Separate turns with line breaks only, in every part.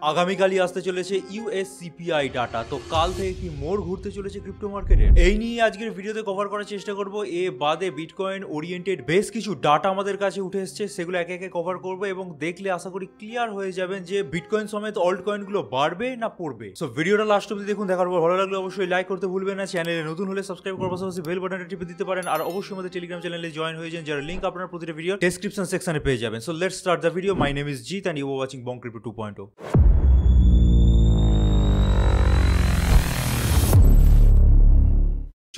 আগামীকালই আসতে চলেছে ইউএসসিপিআই ডাটা। তো কাল থেকে কি মোড় ঘুরতে চলেছে ক্রিপ্টো মার্কেটে, এই নিয়ে আজকের ভিডিওতে কভার করার চেষ্টা করব। এ বাদে বিটকয়েন ওরিয়েন্টেড বেশ কিছু ডাটা আমাদের কাছে উঠে এসছে, সেগুলো একে একে কভার করবো এবং দেখলে আশা করি ক্লিয়ার হয়ে যাবেন যে বিটকয়েন সমেত অল্ট কয়েন গুলো বাড়বে না পড়বে। সো ভিডিওটা লাস্ট অবধি দেখুন, দেখার পর ভালো লাগলে অবশ্যই লাইক করতে ভুলবেন না, চ্যানেলে নতুন হলে সাবস্ক্রাইব করার পাশাপাশি বেল বাটনটা টিপে দিতে পারেন, আর অবশ্যই আমাদের টেলিগ্রাম চ্যানেলে জয়েন হয়ে যান, যার লিঙ্ক আপনারা প্রতিটা ভিডিও ডেসক্রিপশন সেকশনে পেয়ে যাবেন। So let's start the video. My name is Jeet and you are watching Bong Crypto 2.0।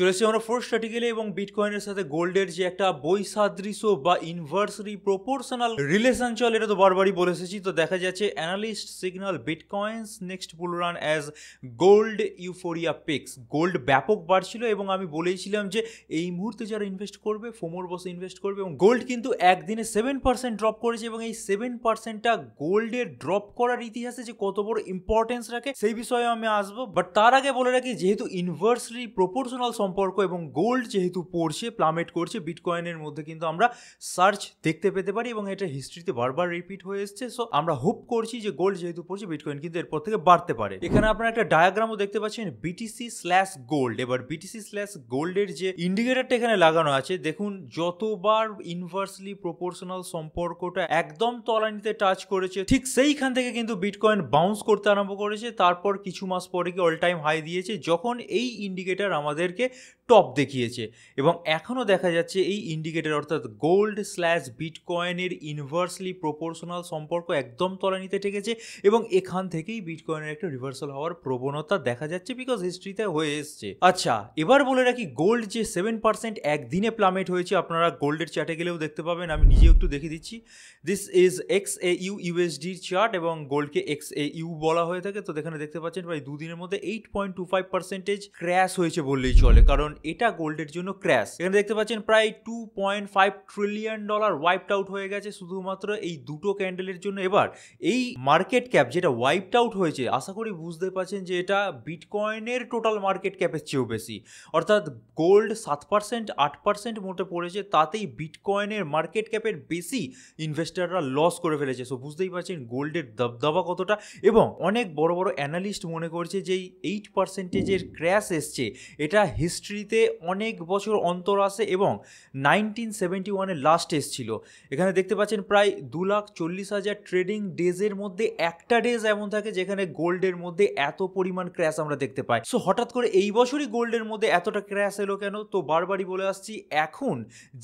চলেছি আমরা ফার্স্ট আর্টিকেলে, এবং বিটকয়েনের সাথে গোল্ডের যে একটা বৈসাদৃশ্য বা ইনভার্সলি প্রপোর্শনাল রিলেশন চল, এটা তো বারবারই বলে এসেছি। তো দেখা যাচ্ছে অ্যানালিস্ট সিগন্যাল বিটকয়েন্স নেক্সট বুল run as gold euphoria pix. Gold ব্যাপক বাড়ছিল এবং আমি বলেইছিলাম যে এই মুহূর্তে যারা ইনভেস্ট করবে ফোমোর বসে ইনভেস্ট করবে, এবং গোল্ড কিন্তু একদিনে 7% ড্রপ করেছে, এবং এই 7%টা গোল্ডের ড্রপ করার ইতিহাসে যে কত বড় ইম্পর্টেন্স রাখে সেই বিষয়ে আমি আসবো। বাট তার আগে বলে রাখি, যেহেতু ইনভার্সলি প্রপোর্শনাল সম্পর্ক এবং গোল্ড যেহেতু পড়ছে প্লামেট করছে, বিটকয়েনের মধ্যে কিন্তু আমরা সার্চ দেখতে পেতে পারি এবং এটা হিস্ট্রিতে বারবার রিপিট হয়ে এসছে। সো আমরা হোপ করছি যে গোল্ড যেহেতু পড়ছে, বিটকয়েন কিন্তু এরপর থেকে বাড়তে পারে। এখানে আপনারা একটা ডায়াগ্রামও দেখতে পাচ্ছেন BTC/গোল্ড। এবার BTC/গোল্ডের যে ইন্ডিকেটরটা এখানে লাগানো আছে, দেখুন যতবার ইনভার্সলি প্রপোর্শনাল সম্পর্কটা একদম তলানিতে টাচ করেছে, ঠিক সেইখান থেকে কিন্তু বিটকয়েন বাউন্স করতে আরম্ভ করেছে। তারপর কিছু মাস পরে কি অল টাইম হাই দিয়েছে, যখন এই ইন্ডিকেটর আমাদেরকে টপ দেখিয়েছে। এবং এখনও দেখা যাচ্ছে এই ইন্ডিকেটর অর্থাৎ গোল্ড/বিটকয়েনের ইনভার্সলি প্রপোর্শনাল সম্পর্ক একদম তলানিতে ঠেকেছে, এবং এখান থেকেই বিটকয়েনের একটা রিভার্সাল হওয়ার প্রবণতা দেখা যাচ্ছে, বিকজ হিস্ট্রিতে হয়ে এসছে। আচ্ছা, এবার বলে রাখি, গোল্ড যে 7% একদিনে প্লামেট হয়েছে, আপনারা গোল্ডের চার্টে গেলেও দেখতে পাবেন। আমি নিজেও একটু দেখিয়ে দিচ্ছি। দিস ইজ XAU USDর চার্ট, এবং গোল্ডকে XAU বলা হয়ে থাকে। তো এখানে দেখতে পাচ্ছেন প্রায় দুদিনের মধ্যে 8.25% ক্র্যাশ হয়েছে বললেই চলে, কারণ এটা গোল্ডের জন্য ক্র্যাশ। এখানে দেখতে পাচ্ছেন প্রায় $2.5 ট্রিলিয়ন ওয়াইপড আউট হয়ে গেছে শুধুমাত্র এই দুটো ক্যান্ডেলের জন্য। এবার এই মার্কেট ক্যাপ যেটা ওয়াইপড আউট হয়েছে, আশা করি বুঝতে পারছেন যে এটা বিটকয়েনের টোটাল মার্কেট ক্যাপের চেয়েও বেশি। অর্থাৎ গোল্ড 7% 8% মোটে পড়েছে, তাতেই বিটকয়েনের মার্কেট ক্যাপের বেশি ইনভেস্টাররা লস করে ফেলেছে। সো বুঝতেই পারছেন গোল্ডের দবদবা কতটা। এবং অনেক বড় বড় অ্যানালিস্ট মনে করছে যে এই 8%-এর ক্র্যাশ এসছে, এটা হিস্ট্রিতে অনেক বছর অন্তর আসে, এবং 1971-এ লাস্ট এসছিল। এখানে দেখতে পাচ্ছেন প্রায় 2,40,000 ট্রেডিং ডেজের মধ্যে একটা ডেজ এমন থাকে যেখানে গোল্ডের মধ্যে এত পরিমাণ ক্র্যাশ আমরা দেখতে পাই। সো হঠাৎ করে এই বছরই গোল্ডের মধ্যে এতটা ক্র্যাশ এলো কেন? তো বারবারই বলে আসছি, এখন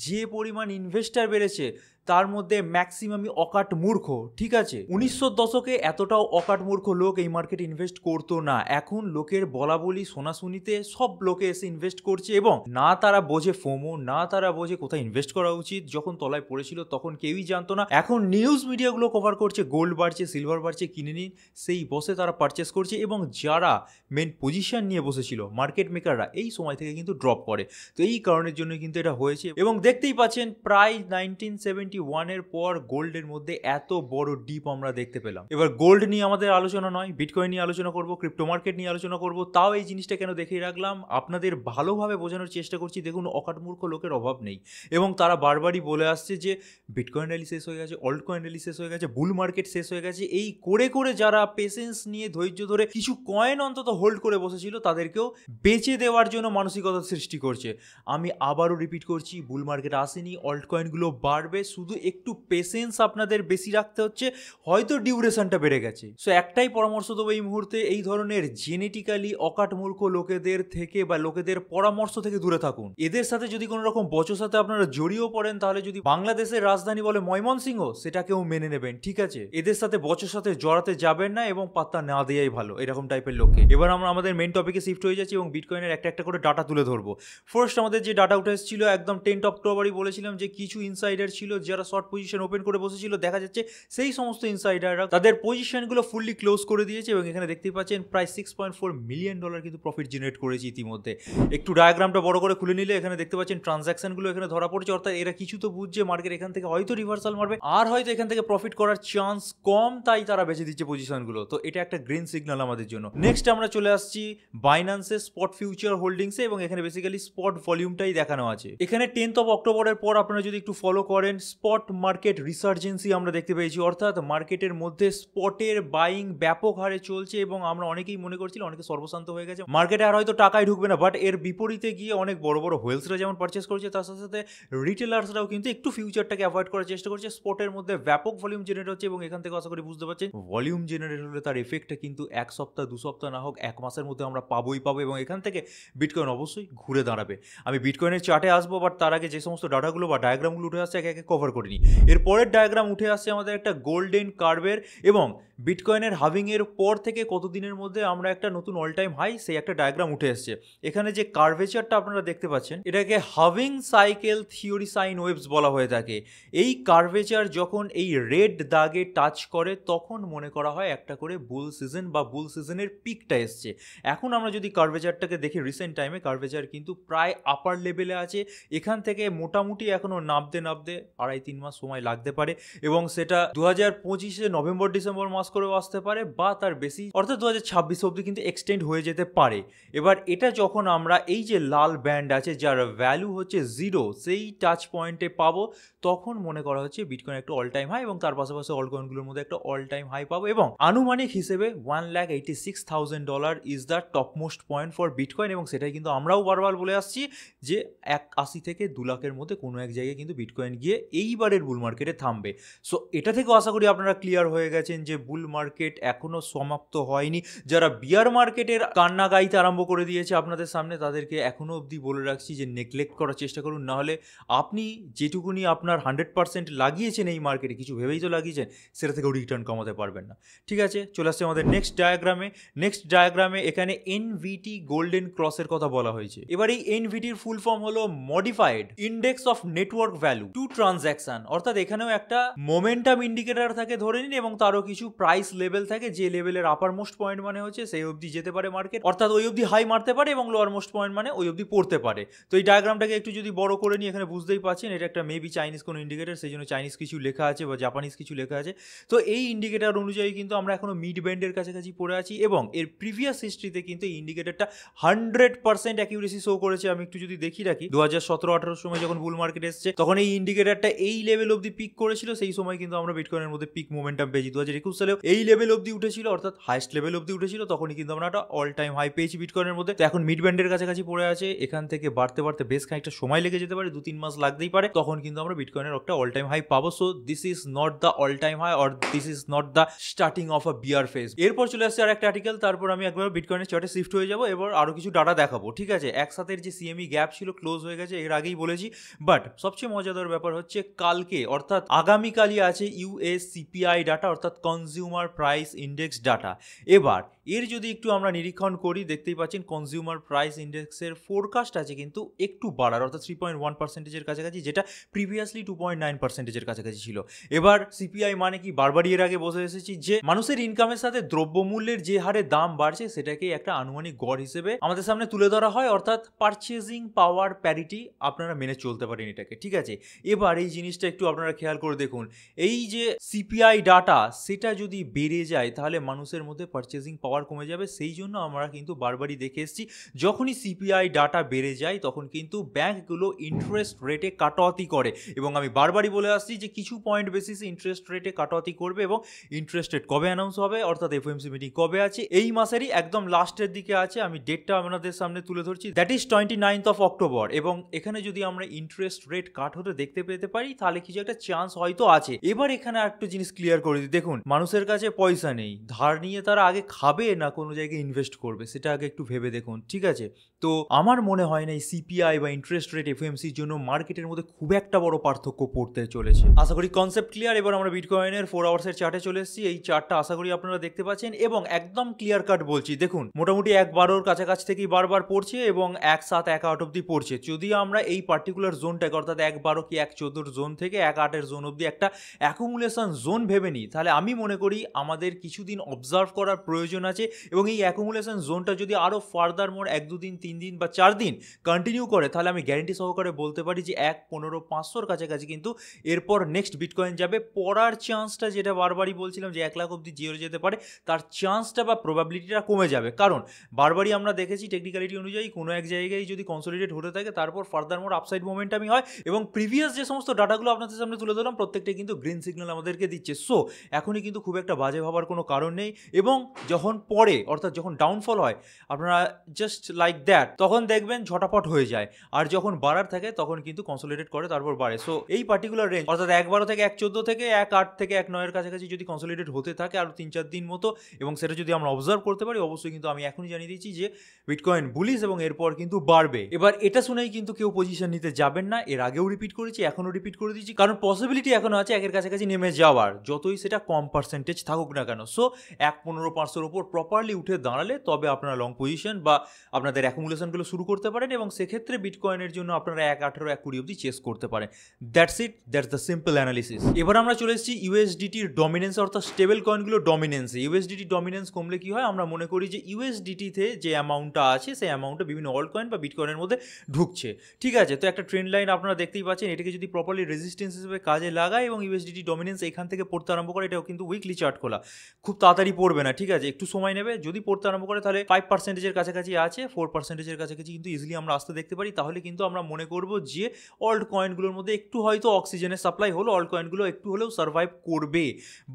যে পরিমাণ ইনভেস্টার বেড়েছে তার মধ্যে ম্যাক্সিমামই অকাট মূর্খ। ঠিক আছে, 1900 দশকে এতটাও অকাট মূর্খ লোক এই মার্কেটে ইনভেস্ট করতো না। এখন লোকের বলা বলি শোনাশুনিতে সব লোকে এসে ইনভেস্ট করছে, এবং না তারা বোঝে ফোমো, না তারা বোঝে কোথায় ইনভেস্ট করা উচিত। যখন তলায় পড়েছিল তখন কেউই জানতো না। এখন নিউজ মিডিয়াগুলো কভার করছে গোল্ড বাড়ছে, সিলভার বাড়ছে, কিনে নিন, সেই বসে তারা পারচেস করছে। এবং যারা মেন পজিশন নিয়ে বসেছিল মার্কেট মেকাররা, এই সময় থেকে কিন্তু ড্রপ করে। তো এই কারণের জন্য কিন্তু এটা হয়েছে, এবং দেখতেই পাচ্ছেন প্রায় 1971-এর পর গোল্ডের মধ্যে এত বড় ডিপ আমরা দেখতে পেলাম। এবার গোল্ড নিয়ে আমাদের আলোচনা নয়, বিটকয়েন নিয়ে আলোচনা করব, ক্রিপ্টো মার্কেট নিয়ে আলোচনা করব। তাও এই জিনিসটা কেন দেখিয়ে রাখলাম, আপনাদের ভালোভাবে বোঝানোর চেষ্টা করছি। দেখুন, অকাট মূর্খ লোকের অভাব নেই, এবং তারা বারবারই বলে আসছে যে বিটকয়েন র্যালি শেষ হয়ে গেছে, অল্ট কয়েন র্যালি শেষ হয়ে গেছে, বুল মার্কেট শেষ হয়ে গেছে। এই করে করে যারা পেশেন্স নিয়ে ধৈর্য ধরে কিছু কয়েন অন্তত হোল্ড করে বসেছিল, তাদেরকেও বেচে দেওয়ার জন্য মানসিকতা সৃষ্টি করছে। আমি আবারও রিপিট করছি, বুল মার্কেট আসেনি, অল্ট কয়েনগুলো বাড়বে, শুধু একটু পেশেন্স আপনাদের বেশি রাখতে হচ্ছে, হয়তো ডিউরেশনটা বেড়ে গেছে। সো একটাই পরামর্শ দেবো এই মুহূর্তে, এই ধরনের জেনেটিক্যালি অকাট মূর্খ লোকেদের থেকে বা লোকেদের পরামর্শ থেকে দূরে থাকুন। এদের সাথে যদি কোনো রকম বচসাতে আপনারা জড়িয়েও পড়েন, তাহলে যদি বাংলাদেশের রাজধানী বলে ময়মনসিংহ, সেটাকেও মেনে নেবেন। ঠিক আছে, এদের সাথে বচসাতে জড়াতে যাবেন না, এবং পাত্তা না দেওয়াই ভালো এরকম টাইপের লোককে। এবার আমরা আমাদের মেন টপিকে শিফট হয়ে যাচ্ছি, এবং বিটকয়েনের একটা একটা করে ডাটা তুলে ধরবো। ফার্স্ট আমাদের যে ডাটা উঠে এসেছিল, একদম 10 অক্টোবরই বলেছিলাম যে কিছু ইনসাইডার ছিল যারা শর্ট পজিশন ওপেন করে বসেছিল। দেখা যাচ্ছে সেই সমস্ত ইনসাইডাররা তাদের পজিশনগুলো ফুললি ক্লোজ করে দিয়েছে, এবং এখানে দেখতেই পাচ্ছেন প্রায় $6.4 মিলিয়ন কিন্তু প্রফিট জেনারেট করেছে ইতিমধ্যে। একটু ডায়াগ্রামটা বড় করে খুলে নিলে এখানে দেখতে পাচ্ছেন ট্রানজাকশনগুলো এখানে ধরা পড়ছে, অর্থাৎ এরা কিছু তো বুঝছে মার্কেট এখান থেকে হয়তো রিভার্সাল মারবে, আর হয়তো এখান থেকে প্রফিট করার চান্স কম, তাই তারা বেঁচে দিচ্ছে পজিশনগুলো। তো এটা একটা গ্রিন সিগন্যাল আমাদের জন্য। নেক্সট আমরা চলে আসছি বাইন্যান্সের স্পট ফিউচার হোল্ডিংসে, এবং এখানে বেসিক্যালি স্পট ভলিউমটাই দেখানো আছে। এখানে 10 অক্টোবরের পর আপনারা যদি একটু ফলো করেন, স্পট মার্কেট রিসার্জেন্সি আমরা দেখতে পেয়েছি, অর্থাৎ মার্কেটের মধ্যে স্পটের বাইং ব্যাপক হারে চলছে এবং আমরা অনেকেই মনে করছিলাম অনেকে সর্বশান্ত হয়ে গেছে, মার্কেটে আর হয়তো টাকাই ঢুকবে না। বাট এর বিপরীতে গিয়ে অনেক বড় বড় হোলসেলার যেমন পারচেস করছে, তার সাথে সাথে রিটেলার্সরাও কিন্তু একটু ফিউচারটাকে অ্যাভয়েড করার চেষ্টা করছে। স্পটের মধ্যে ব্যাপক ভলিউম জেনারেট হচ্ছে এবং এখান থেকে আশা করি বুঝতে পারছেন ভলিউম জেনারেট হলে তার এফেক্টটা কিন্তু এক সপ্তাহ 2 সপ্তাহ না হোক 1 মাসের মধ্যে আমরা পাবোই পাবো এবং এখান থেকে বিটকয়েন অবশ্যই ঘুরে দাঁড়াবে। আমি বিটকয়েনের চার্টে আসবো, বাট তার আগে যে সমস্ত ডাটাগুলো বা ডায়াগ্রামগুলো উঠে আসছে একে একে কভার করে নিই। এর পরের ডায়াগ্রাম উঠে আসছে আমাদের একটা গোল্ডেন কার্ভের এবং বিটকয়েনের হাভিংয়ের পর থেকে কতদিনের মধ্যে আমরা একটা নতুন অল টাইম হাই, সেই একটা ডায়াগ্রাম উঠে এসছে। এখানে যে কার্ভেচারটা আপনারা দেখতে পাচ্ছেন এটাকে having cycle theory sine waves বলা হয়ে থাকে। এই কার্ভেচার যখন এই রেড দাগে টাচ করে তখন মনে করা হয় একটা করে বুল সিজন বা বুল সিজনের পিকটা এসছে। এখন আমরা যদি কার্ভেচারটাকে দেখি রিসেন্ট টাইমে কার্ভেচার কিন্তু প্রায় আপার লেভেলে আছে। এখান থেকে মোটামুটি এখনও নামতে 2.5-3 মাস সময় লাগতে পারে এবং সেটা 2025 নভেম্বর ডিসেম্বর মাস করেও আসতে পারে বা তার বেশি, অর্থাৎ 2026 অবধি কিন্তু এক্সটেন্ড হয়ে যেতে পারে। এবার এটা যখন আমরা এই যে লাল ব্যান্ড আছে যার ভ্যালু হচ্ছে 0 সেই টাচ পয়েন্টে পাবো, তখন মনে করা হচ্ছে বিটকয়েন একটা অল টাইম হাই এবং তার পাশাপাশি অলকয়েনগুলোর মধ্যে একটা অল টাইম হাই পাবো এবং আনুমানিক হিসেবে $1,86,000 is the top most point for bitcoin এবং সেটাই কিন্তু আমরাও বারবার বলে আসছি যে 80 থেকে 2 লাখের মধ্যে কোনো এক জায়গায় কিন্তু বিটকয়েন গিয়ে এইবারের বুল মার্কেটে থামবে। সো এটা থেকেও আশা করি আপনারা ক্লিয়ার হয়ে গেছেন যে বুল মার্কেট এখনও সমাপ্ত হয়নি। যারা বিয়ার মার্কেটের কান্না গাইতে আরম্ভ করে দিয়েছে আপনাদের সামনে, তাদেরকে এখনও অবধি বলে রাখছি যে নেগলেক্ট করার চেষ্টা করুন, নাহলে আপনি যেটুকুনি আপনার 100% লাগিয়েছেন এই মার্কেটে, কিছু ভেবেই তো লাগিয়েছেন, সেটা থেকেও রিটার্ন কমাতে পারবেন না। ঠিক আছে, চলে আসছে আমাদের নেক্সট ডায়াগ্রামে এখানে এনভিটি গোল্ডেন ক্রসের কথা বলা হয়েছে। এবার এই এনভিটির ফুল ফর্ম হলো modified index of network value to transaction, অর্থাৎ এখানেও একটা মোমেন্টাম ইন্ডিকেটর থাকে ধরে নিন এবং তারও কিছু প্রাইস লেভেল থাকে, যে লেভেলের আপার মোস্ট পয়েন্ট মানে হচ্ছে সেই অবধি যেতে পারে মার্কেট, অর্থাৎ ওই অবধি হাই মারতে পারে এবং লোয়ার মোস্ট পয়েন্ট মানে ওই অবধি পড়তে পারে। তো এই ডায়াগ্রামটাকে একটু যদি বড় করে নিই, এখানে বুঝতেই পারছেন এটা একটা মেবি চাইনিজ কোনো ইন্ডিকেটর, সেই জন্য চাইনিজ কিছু লেখা আছে বা জাপানিজ কিছু লেখা আছে। তো এই ইন্ডিকেটর অনুযায়ী কিন্তু আমরা এখনো মিড ব্যান্ডের কাছাকাছি পড়ে আছি এবং এর প্রিভিয়াস হিস্ট্রিতে কিন্তু এই ইন্ডিকেটরটা 100% অ্যাকিউরেসি শো করেছে। আমি একটু যদি দেখি রাখি 2017-18 সময় যখন বুল মার্কেট এসছে তখন এই ইন্ডিকেটরটা এই লেভেল অবধি পিক করেছিল, সেই সময় কিন্তু আমরা বিটকয়েনের মধ্যে পিক মোমেন্টাম পেয়েছি। 2021 সালেও এই লেভেল অবধি উঠেছিল, অর্থাৎ হাইস্ট লেভেল অবধি উঠেছিল, তখনই কিন্তু আমরা একটা অল টাইম হাই পেয়েছি বিটকয়েনের মধ্যে। তো এখন মিড ব্যান্ডের কাছাকাছি পড়ে আছে, এখান থেকে বাড়তে বাড়তে বেশ খানিকটা সময় লেগে যেতে পারে, 2-3 মাস লাগতেই পারে, তখন কিন্তু আমরা বিটকয়েনের একটা অল টাইম হাই পাবো। So this is not the all time high or this is not the starting of a bear phase. এরপর চলে আসছে আর একটা আর্টিকেল, তারপর আমি একবার বিটকয়েনের চার্টে শিফট হয়ে যাবো, এবার আরো কিছু ডাটা দেখাবো। ঠিক আছে, একসাথে যে সিএমই গ্যাপ ছিল ক্লোজ হয়ে গেছে, এর আগেই বলেছি। বাট সবচেয়ে মজাদার ব্যাপার হচ্ছে কালকে অর্থাৎ আগামীকালই আছে ইউএস সিপিআই ডাটা, অর্থাৎ কনজিউমার প্রাইস ইন্ডেক্স ডাটা। এবার এর যদি একটু আমরা নিরীক্ষণ করি, দেখতেই পাচ্ছেন কনজিউমার প্রাইস ইন্ডেক্সের ফোরকাস্ট আছে কিন্তু একটু বাড়ার, অর্থাৎ 3.1%-এর কাছাকাছি, যেটা প্রিভিয়াসলি 2.9%-এর কাছাকাছি ছিল। এবার সিপিআই মানে কি, বারবারই এর আগে বসে এসেছি যে মানুষের ইনকামের সাথে দ্রব্যমূল্যের যে হারে দাম বাড়ছে সেটাকে একটা আনুমানিক গড় হিসেবে আমাদের সামনে তুলে ধরা হয়, অর্থাৎ পারচেজিং পাওয়ার প্যারিটি আপনারা মেনে চলতে পারেন এটাকে। ঠিক আছে, এবার এই জিনিসটা একটু আপনারা খেয়াল করে দেখুন, এই যে সিপিআই ডাটা সেটা যদি বেড়ে যায় তাহলে মানুষের মধ্যে পারচেজিং পাওয়ার কমে যাবে। সেই জন্য আমরা কিন্তু বারবারই দেখে এসেছি যখনই সিপিআই ডাটা বেড়ে যায় তখন কিন্তু ব্যাংকগুলো ইন্টারেস্ট রেটে কাটওয়াতি করে এবং আমি বারবারই বলে আসছি যে কিছু পয়েন্ট বেসিসে ইন্টারেস্ট রেটে কাটওয়াতি করবে এবং ইন্টারেস্ট রেট কবে অ্যানাউন্স হবে, অর্থাৎ এফওএমসি মিটিং কবে আছে, এই মাসেরই একদম লাস্টের দিকে আছে। আমি ডেটটা আপনাদের সামনে তুলে ধরছি, that is 29th of October। এবং এখানে যদি আমরা ইন্টারেস্ট রেট কাট হতে দেখতে পেতে পারি তাহলে কিছু একটা চান্স হয়তো আছে। এবার এখানে একটা জিনিস ক্লিয়ার করে দিই, দেখুন মানুষের কাছে পয়সা নেই, ধার নিয়ে তারা আগে খাবে না কোনো জায়গায় ইনভেস্ট করবে, সেটা আগে একটু ভেবে দেখুন। ঠিক আছে, তো আমার মনে হয় না এই সিপিআই বা ইন্টারেস্ট রেট এফওএমসির জন্য মার্কেটের মধ্যে খুব একটা বড় পার্থক্য পড়তে চলেছে। আশা করি কনসেপ্ট ক্লিয়ার। এবার আমরা বিটকয়েনের 4 আওয়ার্সের চার্টে চলে এসেছি। এই চার্টটা আশা করি আপনারা দেখতে পাচ্ছেন এবং একদম ক্লিয়ার কাট বলছি, দেখুন মোটামুটি 1.12 কাছাকাছি থেকেই বারবার পড়ছে এবং 1.7-1.8 অব্দি পড়ছে। যদি আমরা এই পার্টিকুলার জোনটাকে অর্থাৎ 1.12 কি 1.14 জোন থেকে 1.8-এর জোন অব্দি একটা অ্যাকুমুলেশন জোন ভেবে নিই, তাহলে আমি মনে করি আমাদের কিছুদিন অবজার্ভ করার প্রয়োজন আছে আছে এবং এই অ্যাকুমুলেশন জোনটা যদি আরও ফার্দার মোর 1-2 দিন 3 দিন বা 4 দিন কন্টিনিউ করে তাহলে আমি গ্যারেন্টি সহকারে বলতে পারি যে 1.15-500 কাছাকাছি কিন্তু এরপর নেক্সট বিটকয়েন যাবে। পড়ার চান্সটা যেটা বারবারই বলছিলাম যে 1 লাখ অব্দি জিরো যেতে পারে, তার চান্সটা বা প্রবাবিলিটিটা কমে যাবে। কারণ বারবারই আমরা দেখেছি টেকনিক্যালিটি অনুযায়ী কোনো এক জায়গায় যদি কনসলিডেট হতে থাকে তারপর ফার্দার মোর আপসাইড মোমেন্টামই হয় এবং প্রিভিয়াস যে সমস্ত ডাটাগুলো আপনাদের সামনে তুলে ধরলাম প্রত্যেকটাই কিন্তু গ্রিন সিগন্যাল আমাদেরকে দিচ্ছে। সো এখনই কিন্তু খুব একটা বাজে ভাবার কোনো কারণ নেই এবং যখন পরে অর্থাৎ যখন ডাউনফল হয় আপনারা জাস্ট লাইক দ্যাট তখন দেখবেন ঝটাপট হয়ে যায়, আর যখন বাড়ার থাকে তখন কিন্তু কনসলিডেট করে তারপর বাড়ে। সো এই পার্টিকুলার রেঞ্জ অর্থাৎ 1.12 থেকে 1.14 থেকে 1.8 থেকে 1.9 কাছাকাছি যদি কনসলিডেট হতে থাকে আরও 3-4 দিন মতো এবং সেটা যদি আমরা অবজার্ভ করতে পারি অবশ্যই কিন্তু আমি এখনই জানিয়ে দিচ্ছি যে বিটকয়েন বুলিশ এবং এরপর কিন্তু বাড়বে। এবার এটা শুনেই কিন্তু কেউ পজিশন নিতে যাবেন না, এর আগেও রিপিট করেছি এখনও রিপিট করে দিচ্ছি, কারণ পসিবিলিটি এখনও আছে 1 কাছাকাছি নেমে যাওয়ার, যতই সেটা কম পার্সেন্টেজ থাকুক না কেন। সো 1.15-500 ওপর প্রপারলি উঠে দাঁড়ালে তবে আপনারা লং পজিশন বা আপনাদের অ্যাকুমুলেশনগুলো শুরু করতে পারেন এবং সেক্ষেত্রে বিটকয়েনের জন্য আপনারা 1.18-1.20 অব্দি চেস করতে পারেন। That's it, that's the simple analysis. এবার আমরা চলে এসেছি ইউএসডিটির ডমিনেন্স অর্থাৎ স্টেবল কয়েনগুলো ডমিনেন্সে। ইউএসডিটি ডমিনেন্স কমলে কি হয়, আমরা মনে করি যে ইউএসডিটিতে যে অ্যামাউন্টটা আছে সেই অ্যামাউন্টটা বিভিন্ন অল্ট কয়েন বা বিটকয়েনের মধ্যে ঢুকছে। ঠিক আছে, তো একটা ট্রেন্ড লাইন আপনারা দেখতেই পাচ্ছেন, এটাকে যদি প্রপারলি রেজিস্ট্যান্স হিসেবে কাজে লাগায় এবং ইউএসডিটি ডমিনেন্স এখান থেকে পড়তে আরম্ভ করে, এটাও কিন্তু উইকলি চার্ট খোলা, খুব তাড়াতাড়ি পড়বে না, ঠিক আছে, একটু সময় নেবে। যদি পড়তে আরম্ভ করে তাহলে 5%-এর কাছাকাছি আছে, 4%-এর কাছাকাছি কিন্তু ইজিলি আমরা আসতে দেখতে পারি। তাহলে কিন্তু আমরা মনে করব যে অল্ট কয়েনগুলোর মধ্যে একটু হয়তো অক্সিজেনের সাপ্লাই হলো, অল্ট কয়েনগুলো একটু হলেও সার্ভাইভ করবে।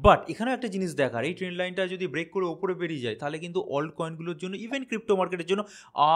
বাট এখানে একটা জিনিস দেখার, এই ট্রেন্ড লাইনটা যদি ব্রেক করে ওপরে বেরিয়ে যায় তাহলে কিন্তু অল্ট কয়েনগুলোর জন্য ইভেন ক্রিপ্টো মার্কেটের জন্য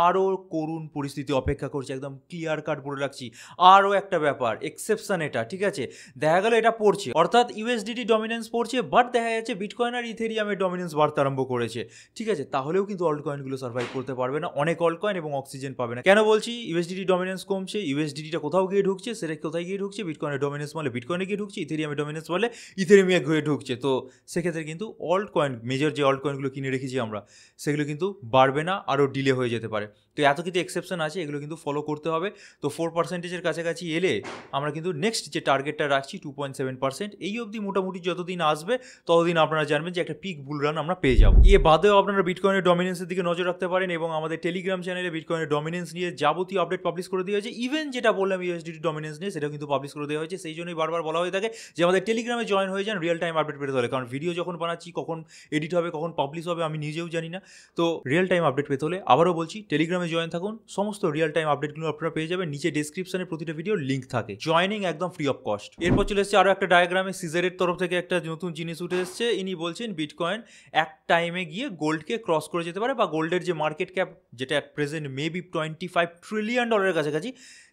আরও করুণ পরিস্থিতি অপেক্ষা করছে, একদম ক্লিয়ার কাট বলে রাখছি। আরও একটা ব্যাপার এক্সেপশন এটা, ঠিক আছে, দেখা গেল এটা পড়ছে অর্থাৎ ইউএসডিটি ডমিনেন্স পড়ছে, বাট দেখা যাচ্ছে বিটকয়েন আর ইথেরিয়ামের ডমিনেন্স বাড়তে আরম্ভ করেছে, ঠিক আছে, তাহলেও কিন্তু অল্ট কয়েনগুলো সার্ভাইভ করতে পারবে না, অনেক অল্ট কয়েন এবং অক্সিজেন পাবে না। কেন বলছি ইউএসডিটি ডমিনেন্স কমছে, ইউএসডিটিটা কোথাও গিয়ে ঢুকছে, সেটা কোথায় গিয়ে ঢুকছে, বিটকয়েনের ডমিনেন্স বলে বিটকয়েনে গিয়ে ঢুকছে, ইথেরিয়ামের ডমিনেন্স বলে ইথেরিয়ামে গিয়ে ঢুকছে। তো সেক্ষেত্রে কিন্তু অল্ট কয়েন মেজর যে অল্ট কয়েনগুলো কিনে রেখেছি আমরা সেগুলো কিন্তু বাড়বে না, আরও ডিলে হয়ে যেতে পারে। তো এত কিছু এক্সেপশন আছে, এগুলো কিন্তু ফলো করতে হবে। তো 4%-এর কাছাকাছি এলে আমরা কিন্তু নেক্সট যে টার্গেটটা রাখছি 2.7%, এই অবধি মোটামুটি যতদিন আসবে ততদিন আপনারা জানবেন যে একটা পিক বুল রান আমরা পেয়ে যাবো। এ বাদেও আপনারা বিটকয়েনের ডমিনেন্সের দিকে নজর রাখতে পারেন এবং আমাদের টেলিগ্রাম চ্যানেলে বিটকয়েনের ডমিনেন্স নিয়ে যাবতীয় আপডেট পাবলিশ করে দেওয়া হয়েছে। ইভেন যেটা বললাম ইউএসডিটি ডমিনেন্স নিয়ে সেটাও কিন্তু পাবলিশ করে দেওয়া হয়েছে। সেই জন্যই বারবার বলা হয়ে থাকে যে আমাদের টেলিগ্রামে জয়েন হয়ে যান, রিয়েল টাইম আপডেট পেতে হলে, কারণ ভিডিও যখন বানাচ্ছি কখন এডিট হবে কখন পাবলিশ হবে আমি নিজেও জানি না। তো রিয়েল টাইম আপডেট পেতে হলে আবারও বলছি টেলিগ্রামে জয়েন থাকুন, সমস্ত রিয়েল টাইম আপডেটগুলো আপনারা পেয়ে যাবেন। নিচে ডেসক্রিপশনে প্রতিটা ভিডিও লিঙ্ক থাকে, জয়েনিং একদম ফ্রি অফ কস্ট। এরপর চলে এসেছে আরও একটা ডায়াগ্রামে সিজারের তরফ থেকে একটা নতুন জিনিস উঠে এসেছে। ইনি বলছেন বিটকয়েন এক টাইমে গিয়ে গোল্ডকে ক্রস করে যেতে পারে বা গোল্ডের যে মার্কেট ক্যাপ যেটা অ্যাট প্রেজেন্ট মেবি $25 ট্রিলিয়ন কাছাকাছি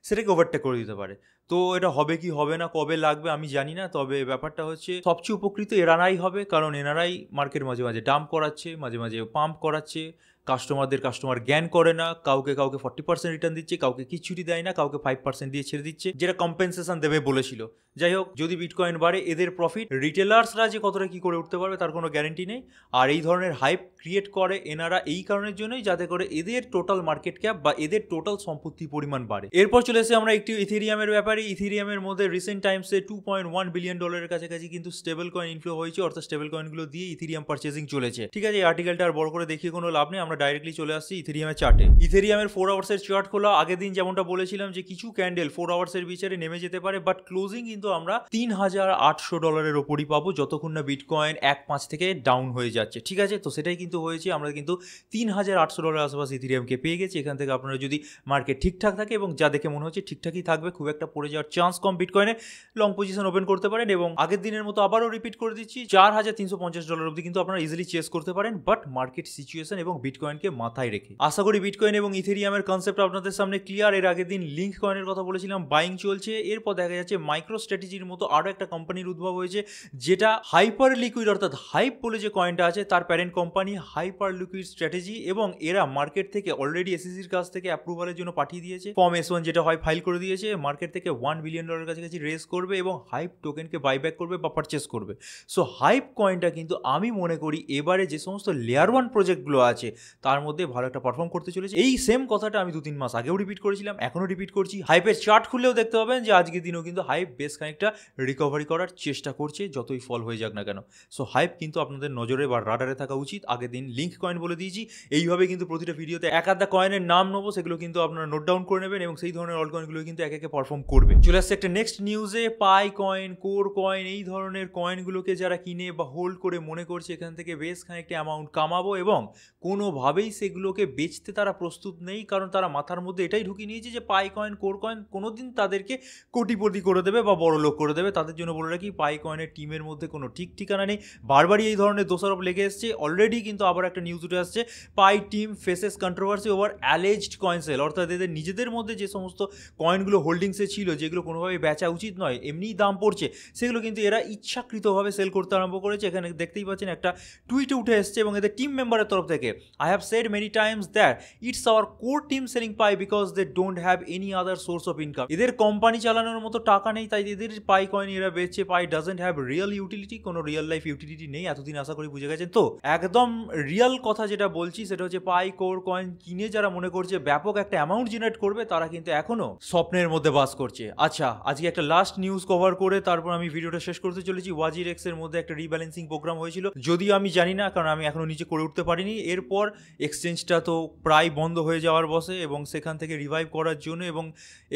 সেটাকে ওভারটেক করে দিতে পারে। তো এটা হবে কি হবে না, কবে লাগবে আমি জানি না, তবে ব্যাপারটা হচ্ছে সবচেয়ে উপকৃত এনারাই হবে, কারণ এনারাই মার্কেট মাঝে মাঝে ডাম্প করাচ্ছে, মাঝে মাঝে পাম্প করাচ্ছে, কাস্টমার জ্ঞান করে না, কাউকে 40% রিটার্ন দিচ্ছে, কাউকে কিছুটি দেয় না, কাউকে 5% দিয়ে ছেড়ে দিচ্ছে, যেটা কম্পেনসেশন দেবে বলেছিল। যাই হোক, যদি বিটকয়েন বাড়ে এদের প্রফিট, রিটেলার্সরা যে কতটা কী করে উঠতে পারবে তার কোনো গ্যারেন্টি নেই। আর এই ধরনের হাইপ ক্রিয়েট করে এনারা এই কারণের জন্যই যাতে করে এদের টোটাল মার্কেট ক্যাপ বা এদের টোটাল সম্পত্তি পরিমাণ বাড়ে। এরপর চলে এসে আমরা একটি ইথেরিয়ামের ব্যাপারে। ইথেরিয়ামের মধ্যে রিসেন্ট টাইমসে $2.1 বিলিয়ন কাছাকাছি কিন্তু স্টেবল কয়েন ইনফ্লো হয়েছে, অর্থাৎ স্টেবল কয়েনগুলো দিয়ে ইথেরিয়াম পারচেজিং চলেছে। ঠিক আছে, এই আর্টিকেলটা আর বড় করে দেখিয়ে কোনো লাভ নেই, আমরা ডাইরেক্টলি চলে আসছি ইথেরিয়ামের চার্টে। ইথেরিয়ামের 4 আওয়ার্সের চার্ট খোলা। আগের দিন যেমনটা বলেছিলাম যে কিছু ক্যান্ডেল 4 আওয়ার্সের বিচারে নেমে যেতে পারে, বাট ক্লোজিং কিন্তু আমরা $3,800 ওপরই পাবো যতক্ষণ না বিটকয়েন 1.5 থেকে ডাউন হয়ে যাচ্ছে। ঠিক আছে, তো সেটাই কিন্তু হয়েছে, আমরা কিন্তু $3,800 আশেপাশে ইথেরিয়ামকে পেয়ে গেছি। এখান থেকে আপনারা যদি মার্কেট ঠিকঠাক থাকে এবং যা দেখে মনে হচ্ছে ঠিকঠাকই থাকবে, খুব একটা পড়ে যাওয়ার চান্স কম, বিটকয়েনে লং পজিশন ওপেন করতে পারেন। এবং আগের দিনের মতো আবারও রিপিট করে দিচ্ছি, $4,350 অবধি কিন্তু আপনারা ইজিলি চেস করতে পারেন, বাট মার্কেট সিচুয়েশন এবং বিটকয়েনকে মাথায় রেখে। আশা করি বিটকয়েন এবং ইথেরিয়ামের কনসেপ্ট আপনাদের সামনে ক্লিয়ার। এর আগের দিন লিঙ্ক কয়েনের কথা বলেছিলাম, বাইং চলছে। এরপর দেখা যাচ্ছে মাইক্রো স্ট্র্যাটেজির মতো আরও একটা কোম্পানির উদ্ভব হয়েছে, যেটা হাইপার লিকুইড অর্থাৎ হাইপ বলে যে কয়েনটা আছে তার parent company hyper liquid strategy, এবং এরা মার্কেট থেকে অলরেডি এসইসির কাছ থেকে অ্যাপ্রুভালের জন্য পাঠিয়ে দিয়েছে। ফর্ম S1 যেটা হয় ফাইল করে দিয়েছে, মার্কেট থেকে $1 বিলিয়ন কাছাকাছি রেজ করবে এবং হাইপ টোকেনকে বাইব্যাক করবে বা পারচেস করবে। সো হাইপ কয়েনটা কিন্তু আমি মনে করি এবারে যে সমস্ত লেয়ার 1 প্রজেক্টগুলো আছে তার মধ্যে ভালো একটা পারফর্ম করতে চলেছে। এই সেম কথাটা আমি 2-3 মাস আগেও রিপিট করেছিলাম, এখনও রিপিট করছি। হাইপের চার্ট খুললেও দেখতে পাবেন যে আজকের দিনেও কিন্তু হাইপ বেশ খানিকটা রিকভারি করার চেষ্টা করছে যতই ফল হয়ে যাক না কেন। সো হাইপ কিন্তু আপনাদের নজরে বা রাডারে থাকা উচিত। আগের দিন লিঙ্ক কয়েন বলে দিয়েছি, এইভাবে কিন্তু প্রতিটা ভিডিওতে এক আধটা কয়েনের নাম নেবো, সেগুলো কিন্তু আপনারা নোট ডাউন করে নেবেন এবং সেই ধরনের অল কয়েনগুলো কিন্তু একে একে পারফর্ম করবে। চলে আসছে একটা নেক্সট নিউজে, পাই কয়েন, কোর কয়েন, এই ধরনের কয়েনগুলোকে যারা কিনে বা হোল্ড করে মনে করছে এখান থেকে বেশ খানিকটা অ্যামাউন্ট কামাবো এবং কোনোভাবেই সেগুলোকে বেচতে তারা প্রস্তুত নেই, কারণ তারা মাথার মধ্যে এটাই ঢুকিয়ে নিয়েছে যে পাই কয়েন, কোর কয়েন কোনোদিন তাদেরকে কোটিপতি করে দেবে বা বড় লোক করে দেবে। তাদের জন্য বলে রাখি, পাই কয়েনের টিমের মধ্যে কোনো ঠিক ঠিকানা নেই, বারবারই এই ধরনের দোষারোপ লেগে এসছে। অলরেডি কিন্তু আবার একটা নিউজ উঠে আসছে, Pi team faces controversy over alleged coin sale, অর্থাৎ এদের নিজেদের মধ্যে যে সমস্ত কয়েনগুলো হোল্ডিংসে ছিল, যেগুলো কোনোভাবে বেচা উচিত নয়, এমনিই দাম পড়ছে, সেগুলো কিন্তু এরা ইচ্ছাকৃতভাবে সেল করতে আরম্ভ করেছে। এখানে দেখতেই পাচ্ছেন একটা টুইটে উঠে এসছে এবং এদের টিম মেম্বারের তরফ থেকে, I have said many times that it's our core team selling pie because they don't have any other source of income. এদের কোম্পানি চালানোর মতো টাকা নেই, তাই এদের পাই কয়েন এরা বেচছে। পাই ডাজন্ট হ্যাভ রিয়েল ইউটিলিটি, কোনো রিয়েল লাইফ ইউটিলিটি নেই, এতদিন আশা করি বুঝে গেছেন। তো একদম রিয়েল কথা যেটা বলছি সেটা হচ্ছে, পাই কোর কয়েন কিনে যারা মনে করছে ব্যাপক একটা অ্যামাউন্ট জেনারেট করবে, তারা কিন্তু এখনো স্বপ্নের মধ্যে বাস করছে। আচ্ছা, আজকে একটা লাস্ট নিউজ কভার করে তারপর আমি ভিডিওটা শেষ করতে চলেছি। ওয়াজির এক্স এর মধ্যে একটা রিব্যালেন্সিং প্রোগ্রাম হয়েছিল, যদিও আমি জানি না, কারণ আমি এখনো নিচে করে উঠতে পারিনি। এরপর এক্সচেঞ্জটা তো প্রায় বন্ধ হয়ে যাওয়ার বসে এবং সেখান থেকে রিভাইভ করার জন্য এবং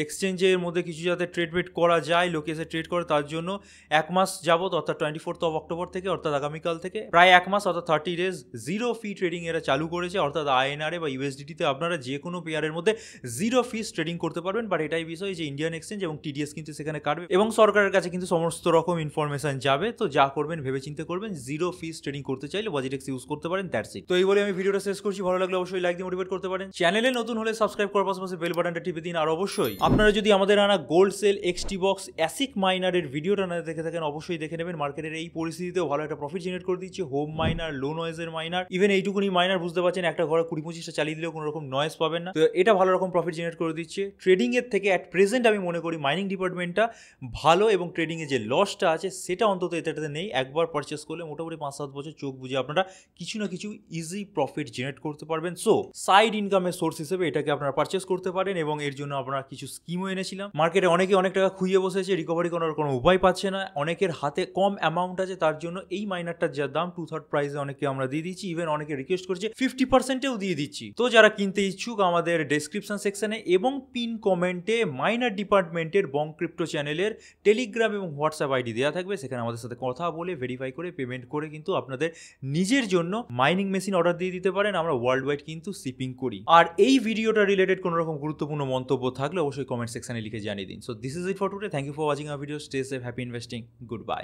এক্সচেঞ্জের মধ্যে কিছু যাতে ট্রেড বেট করা যায়, লোকে এসে ট্রেড করে, তার জন্য 1 মাস যাবত, অর্থাৎ 24 অক্টোবর থেকে, অর্থাৎ আগামীকাল থেকে প্রায় 1 মাস অর্থাৎ 30 ডেজ জিরো ফি ট্রেডিং এরা চালু করেছে। অর্থাৎ আইএনআর বা ইউএসডিটিতে আপনারা যে কোনো পেয়ারের মধ্যে জিরো ফিস ট্রেডিং করতে পারবেন। বাট এটাই বিষয় যে ইন্ডিয়ান এক্সচেঞ্জ এবং টিডিএস কিন্তু সেখানে কাটবে এবং সরকারের কাছে কিন্তু সমস্ত রকম ইনফরমেশন যাবে। তো যা করবেন ভেবে চিন্তে করবেন। জিরো ফিস ট্রেডিং করতে চাইলে ওয়াজিরেক্স ইউজ করতে পারেন, দ্যাটস ইট। তো এই বলে আমি ভিডিওটা শেষ করছি। ভালো লাগলে অবশ্যই লাইক দিয়ে মোটিভেট করতে পারেন। চ্যানেলে নতুন হলে সাবস্ক্রাইব করার পাশাপাশি বেল বাটনটা টিপে দিন। আর অবশ্যই আপনারা যদি আমাদের আনা গোল্ড সেল, এক্সটি বক্স, অ্যাসিক মাইনারের ভিডিওটা না দেখে থাকেন, অবশ্যই দেখে নেবেন। মার্কেটের এই পরিস্থিতিতেও ভালো একটা প্রফিট জেনারেট করে দিচ্ছে। হোম মাইনার, লো নয়েজের মাইনার, ইভেন এইটুকুনি মাইনার বুঝতে পারছেন, একটা ঘরে 20-25টা চালিয়ে দিলেও কোনো রকম নয়েজ পাবেন না। তো এটা ভালো রকম প্রফিট জেনারেট করে দিচ্ছে। ট্রেডিং এর থেকে অ্যাট প্রেজেন্ট আমি মনে করি মাইনিং ডিপার্টমেন্টটা ভালো এবং ট্রেডিং এর যে লসটা আছে সেটা অন্তত এটাতে নেই। একবার পারচেস করলে মোটামুটি 5-7 বছর চোখ বুঝে আপনারা কিছু না কিছু ইজি প্রফিট জেনারেট করতে পারবেন। সো সাইড ইনকামের সোর্স হিসেবে এটাকে আপনারা পারচেস করতে পারেন এবং এর জন্য আপনারা কিছু স্কিমও এনেছিলাম। মার্কেটে অনেকে অনেক টাকা খুইয়ে বসেছে, রিকভারি করার কোনো উপায় পাচ্ছে না, অনেকের হাতে কম অ্যামাউন্ট আছে, তার জন্য এই মাইনারটার যা দাম 2/3 প্রাইসে অনেকে আমরা দিয়ে দিচ্ছি। ইভেন অনেকে রিকোয়েস্ট করছে 50%-এও দিয়ে দিচ্ছি। তো যারা কিনতে ইচ্ছুক আমাদের ডেসক্রিপশন সেকশনে এবং পিন কমেন্টে মাইনার ডিপার্টমেন্টের বং ক্রিপ্টো চ্যানেলের টেলিগ্রাম এবং হোয়াটসঅ্যাপ আইডি দেওয়া থাকবে, সেখানে আমাদের সাথে কথা বলে ভেরিফাই করে পেমেন্ট করে কিন্তু আপনাদের নিজের জন্য মাইনিং মেশিন অর্ডার দিয়ে দিতে পারেন। আমরা ওয়ার্ল্ড ওয়াইড কিন্তু শিপিং করি। আর এই ভিডিওটা রিলেটেড কোনো রকম গুরুত্বপূর্ণ মন্তব্য থাকলে অবশ্যই কমেন্ট সেকশনে লিখে জানিয়ে দিন। So this is it for today. Thank you for watching our video. Stay safe, happy investing, good by.